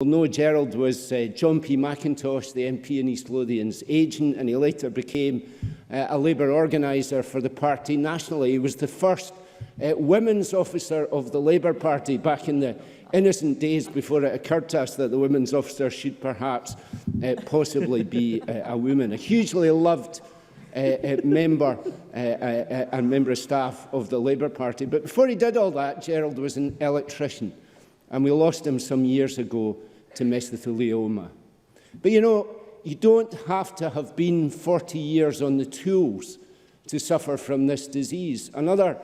Well, no, Gerald was John P. McIntosh, the MP in East Lothian's agent, and he later became a Labour organiser for the party nationally. He was the first women's officer of the Labour Party back in the innocent days before it occurred to us that the women's officer should perhaps possibly be a woman. A hugely loved member and member of staff of the Labour Party. But before he did all that, Gerald was an electrician, and we lost him some years ago to mesothelioma. But you know, you don't have to have been 40 years on the tools to suffer from this disease. Another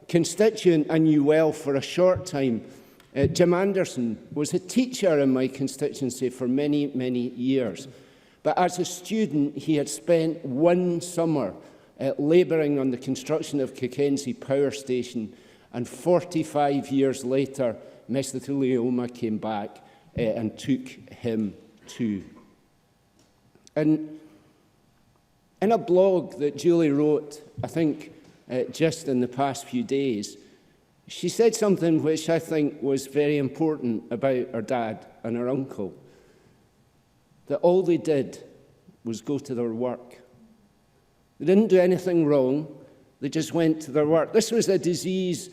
constituent I knew well for a short time, Jim Anderson, was a teacher in my constituency for many, many years. But as a student, he had spent one summer labouring on the construction of Cockenzie Power Station, and 45 years later, mesothelioma came back and took him too. And in a blog that Julie wrote, I think just in the past few days, she said something which I think was very important about her dad and her uncle, that all they did was go to their work. They didn't do anything wrong, they just went to their work. This was a disease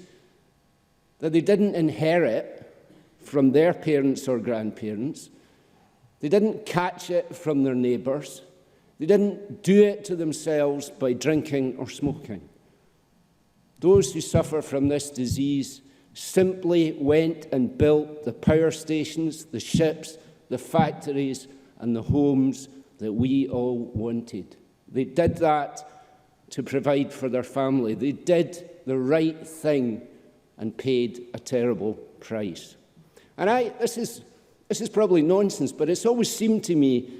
that they didn't inherit from their parents or grandparents. They didn't catch it from their neighbours. They didn't do it to themselves by drinking or smoking. Those who suffer from this disease simply went and built the power stations, the ships, the factories, and the homes that we all wanted. They did that to provide for their family. They did the right thing and paid a terrible price. And this is probably nonsense, but it's always seemed to me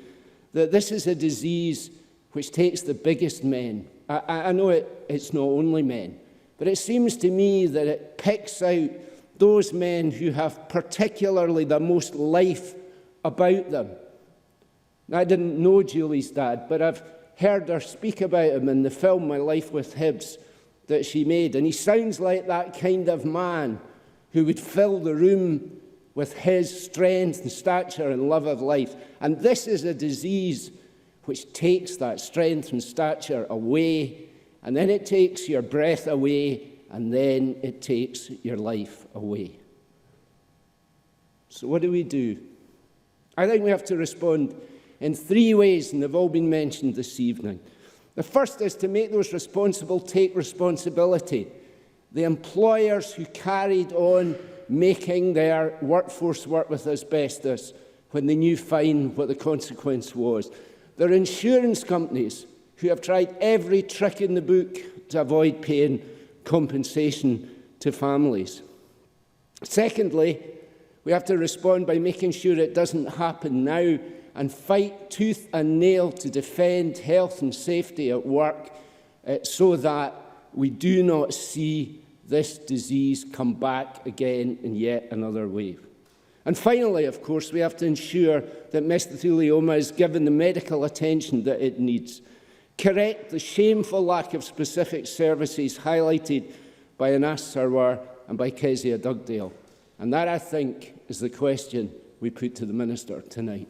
that this is a disease which takes the biggest men. I know it's not only men, but it seems to me that it picks out those men who have particularly the most life about them. Now, I didn't know Julie's dad, but I've heard her speak about him in the film My Life with Hibbs that she made, and he sounds like that kind of man who would fill the room with his strength and stature and love of life. And this is a disease which takes that strength and stature away, and then it takes your breath away, and then it takes your life away. So what do we do? I think we have to respond in three ways, and they've all been mentioned this evening. The first is to make those responsible take responsibility. The employers who carried on making their workforce work with asbestos when they knew fine what the consequence was. There are insurance companies who have tried every trick in the book to avoid paying compensation to families. Secondly, we have to respond by making sure it doesn't happen now and fight tooth and nail to defend health and safety at work so that we do not see this disease come back again in yet another wave. And finally, of course, we have to ensure that mesothelioma is given the medical attention that it needs. Correct the shameful lack of specific services highlighted by Anas Sarwar and by Kezia Dugdale. And that, I think, is the question we put to the Minister tonight.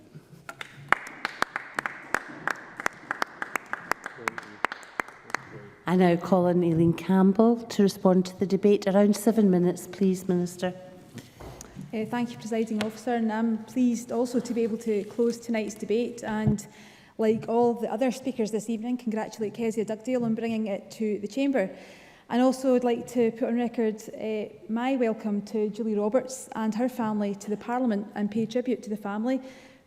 I now call on Aileen Campbell to respond to the debate. Around 7 minutes, please, Minister. Thank you, Presiding Officer, and I'm pleased also to be able to close tonight's debate and, like all the other speakers this evening, congratulate Kezia Dugdale on bringing it to the Chamber. And also would like to put on record my welcome to Julie Roberts and her family to the Parliament and pay tribute to the family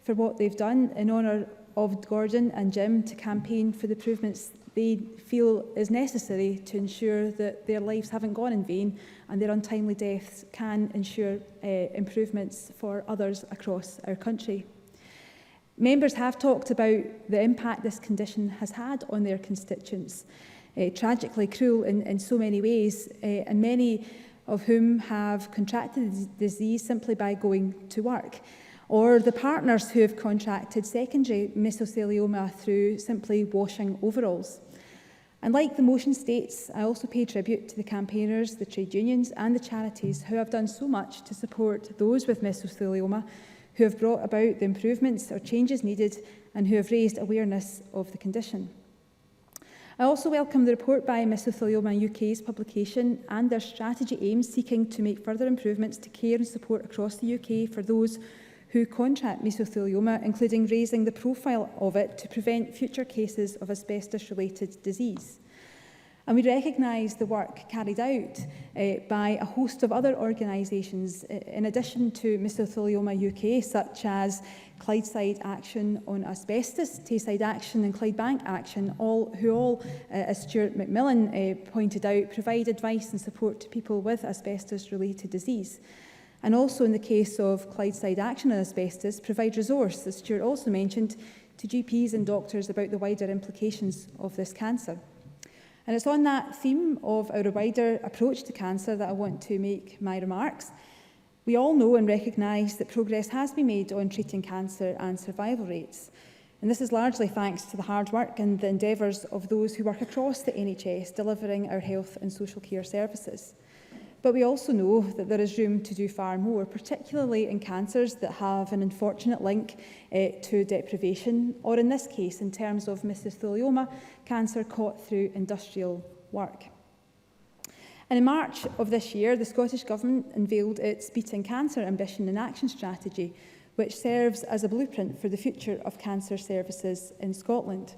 for what they've done in honour of Gordon and Jim to campaign for the improvements they feel is necessary to ensure that their lives haven't gone in vain and their untimely deaths can ensure improvements for others across our country. Members have talked about the impact this condition has had on their constituents, tragically cruel in so many ways, and many of whom have contracted the disease simply by going to work, or the partners who have contracted secondary mesothelioma through simply washing overalls. And like the motion states, I also pay tribute to the campaigners, the trade unions and the charities who have done so much to support those with mesothelioma who have brought about the improvements or changes needed and who have raised awareness of the condition. I also welcome the report by Mesothelioma UK's publication and their strategy aims seeking to make further improvements to care and support across the UK for those who contract mesothelioma, including raising the profile of it to prevent future cases of asbestos-related disease. And we recognise the work carried out by a host of other organisations, in addition to Mesothelioma UK, such as Clydeside Action on Asbestos, Tayside Action and Clydebank Action, who as Stuart McMillan pointed out, provide advice and support to people with asbestos-related disease. And also in the case of Clydeside Action on Asbestos, provide resource, as Stuart also mentioned, to GPs and doctors about the wider implications of this cancer. And it's on that theme of our wider approach to cancer that I want to make my remarks. We all know and recognise that progress has been made on treating cancer and survival rates. And this is largely thanks to the hard work and the endeavours of those who work across the NHS delivering our health and social care services. But we also know that there is room to do far more, particularly in cancers that have an unfortunate link to deprivation, or in this case, in terms of mesothelioma, cancer caught through industrial work. And in March of this year, the Scottish Government unveiled its Beating Cancer Ambition and Action Strategy, which serves as a blueprint for the future of cancer services in Scotland.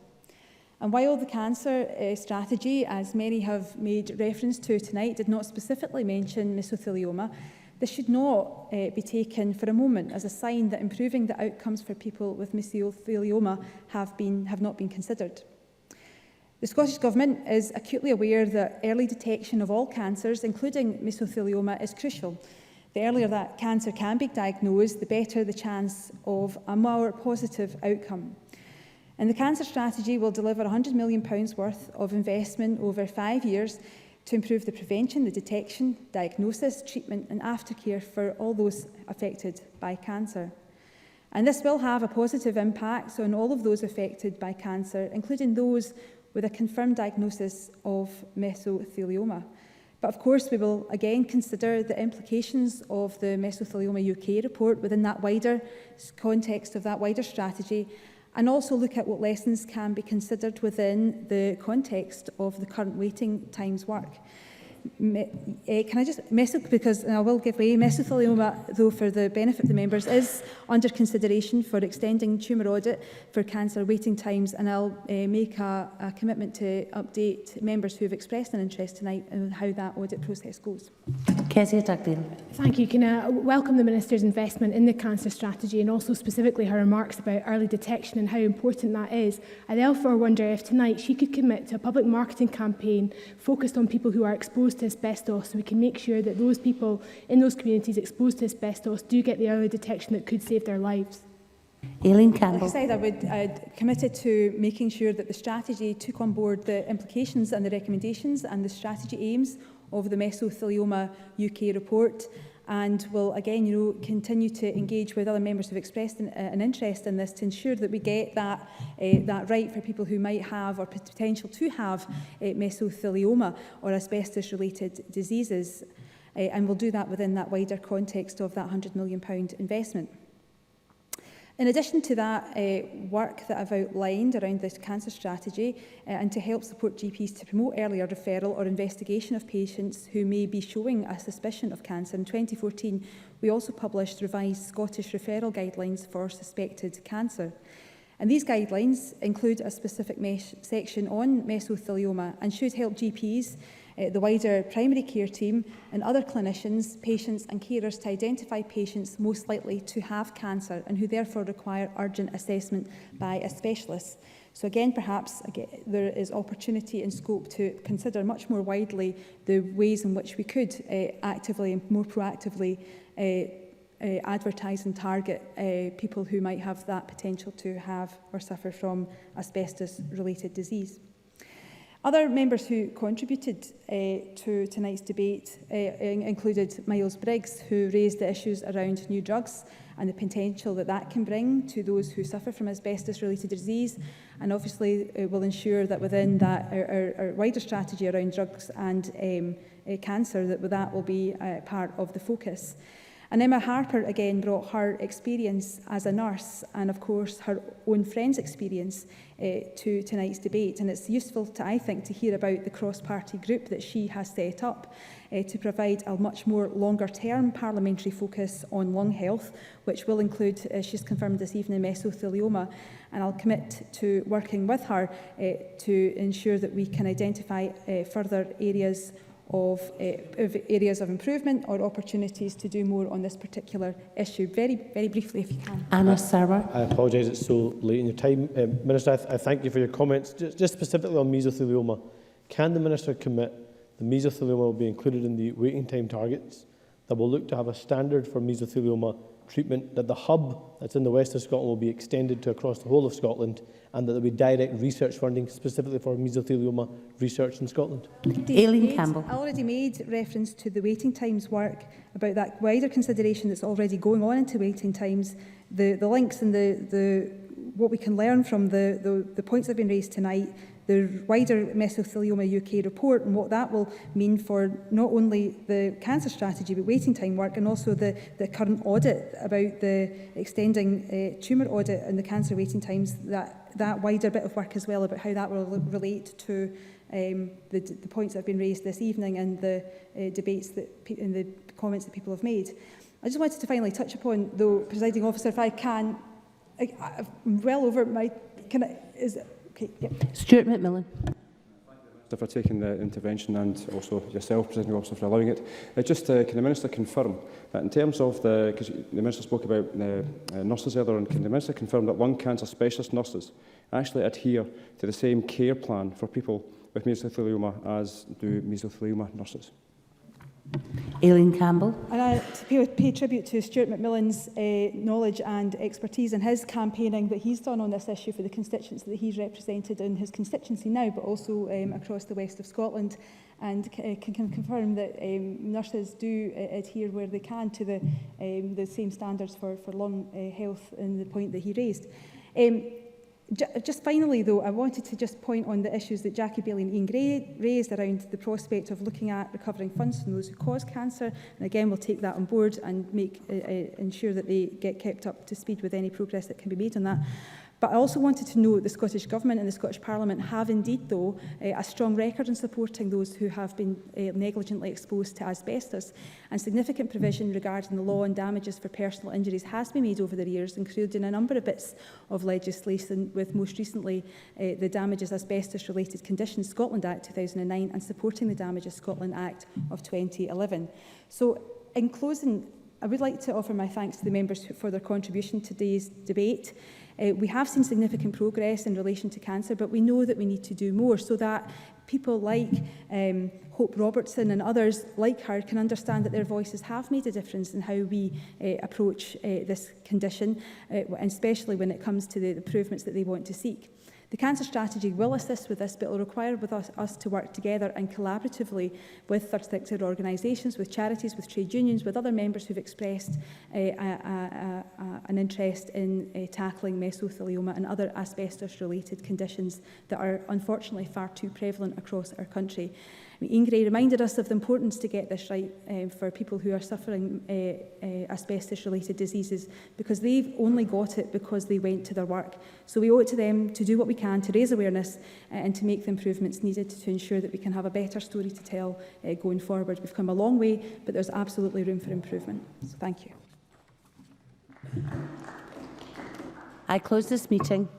And while the cancer strategy, as many have made reference to tonight, did not specifically mention mesothelioma, this should not be taken for a moment as a sign that improving the outcomes for people with mesothelioma have not been considered. The Scottish Government is acutely aware that early detection of all cancers, including mesothelioma, is crucial. The earlier that cancer can be diagnosed, the better the chance of a more positive outcome. And the cancer strategy will deliver £100 million worth of investment over 5 years to improve the prevention, the detection, diagnosis, treatment and aftercare for all those affected by cancer. And this will have a positive impact on all of those affected by cancer, including those with a confirmed diagnosis of mesothelioma. But of course, we will again consider the implications of the Mesothelioma UK report within that wider context of that wider strategy, and also look at what lessons can be considered within the context of the current waiting times work. Can I just, because I will give way, mesothelioma, though, for the benefit of the members, is under consideration for extending tumour audit for cancer waiting times, and I'll make a commitment to update members who have expressed an interest tonight on how that audit process goes. Kezia Dugdale. Thank you. Can I welcome the Minister's investment in the cancer strategy and also specifically her remarks about early detection and how important that is. I therefore wonder if tonight she could commit to a public marketing campaign focused on people who are exposed to asbestos, so we can make sure that those people in those communities exposed to asbestos do get the early detection that could save their lives. Aileen Campbell. Like I said, I'd committed to making sure that the strategy took on board the implications and the recommendations and the strategy aims of the Mesothelioma UK report, and will again, continue to engage with other members who have expressed an interest in this to ensure that we get that right for people who might have or potential to have mesothelioma or asbestos-related diseases, and we'll do that within that wider context of that £100 million investment. In addition to that work that I've outlined around this cancer strategy and to help support GPs to promote earlier referral or investigation of patients who may be showing a suspicion of cancer, in 2014 we also published revised Scottish referral guidelines for suspected cancer. And these guidelines include a specific section on mesothelioma and should help GPs, the wider primary care team and other clinicians, patients and carers to identify patients most likely to have cancer and who therefore require urgent assessment by a specialist. So again, perhaps there is opportunity and scope to consider much more widely the ways in which we could actively and more proactively advertise and target people who might have that potential to have or suffer from asbestos-related disease. Other members who contributed to tonight's debate included Miles Briggs, who raised the issues around new drugs and the potential that that can bring to those who suffer from asbestos-related disease, and obviously will ensure that within that our wider strategy around drugs and cancer, that will be part of the focus. And Emma Harper again brought her experience as a nurse and of course her own friend's experience to tonight's debate, and it's useful I think to hear about the cross-party group that she has set up to provide a much more longer-term parliamentary focus on lung health, which will include, as she's confirmed this evening, mesothelioma, and I'll commit to working with her to ensure that we can identify further areas of improvement or opportunities to do more on this particular issue. Very, very briefly, if you can. Anna Sarwar. I apologise it's so late in your time. Minister, I thank you for your comments. Just specifically on mesothelioma, can the Minister commit the mesothelioma will be included in the waiting time targets, that will look to have a standard for mesothelioma treatment, that the hub that's in the west of Scotland will be extended to across the whole of Scotland, and that there will be direct research funding specifically for mesothelioma research in Scotland? Aileen Campbell. I already made reference to the waiting times work, about that wider consideration that's already going on into waiting times, the links and what we can learn from the points that have been raised tonight, the wider Mesothelioma UK report and what that will mean for not only the cancer strategy but waiting time work, and also the current audit about the extending tumour audit and the cancer waiting times, that wider bit of work as well about how that will relate to the points that have been raised this evening and the debates and the comments that people have made. I just wanted to finally touch upon, though, Presiding Officer, if I can, I'm well over my... Okay, yeah. Stuart McMillan. For taking the intervention, and also yourself, Presiding Officer, for allowing it. Can the Minister confirm that in terms of because the Minister spoke about nurses earlier, and can the Minister confirm that lung cancer specialist nurses actually adhere to the same care plan for people with mesothelioma as do mesothelioma nurses? Aileen Campbell. And to pay tribute to Stuart McMillan's knowledge and expertise and his campaigning that he's done on this issue for the constituents that he's represented in his constituency now, but also across the west of Scotland, and can confirm that nurses do adhere where they can to the same standards for lung health, and the point that he raised. Just finally, though, I wanted to just point on the issues that Jackie Bailey and Ian Gray raised around the prospect of looking at recovering funds from those who cause cancer. And again, we'll take that on board and ensure that they get kept up to speed with any progress that can be made on that. But I also wanted to note the Scottish Government and the Scottish Parliament have indeed, though, a strong record in supporting those who have been negligently exposed to asbestos. And significant provision regarding the law and damages for personal injuries has been made over the years, including a number of bits of legislation, with most recently the Damages Asbestos-Related Conditions Scotland Act 2009 and supporting the Damages Scotland Act of 2011. So, in closing, I would like to offer my thanks to the members for their contribution to today's debate. We have seen significant progress in relation to cancer, but we know that we need to do more so that people like Hope Robertson and others like her can understand that their voices have made a difference in how we approach this condition, and especially when it comes to the improvements that they want to seek. The cancer strategy will assist with this, but it will require us to work together and collaboratively with third sector organisations, with charities, with trade unions, with other members who've expressed an interest in tackling mesothelioma and other asbestos-related conditions that are unfortunately far too prevalent across our country. Ian Gray reminded us of the importance to get this right for people who are suffering asbestos-related diseases, because they've only got it because they went to their work. So we owe it to them to do what we can to raise awareness and to make the improvements needed to ensure that we can have a better story to tell going forward. We've come a long way, but there's absolutely room for improvement. So thank you. I close this meeting.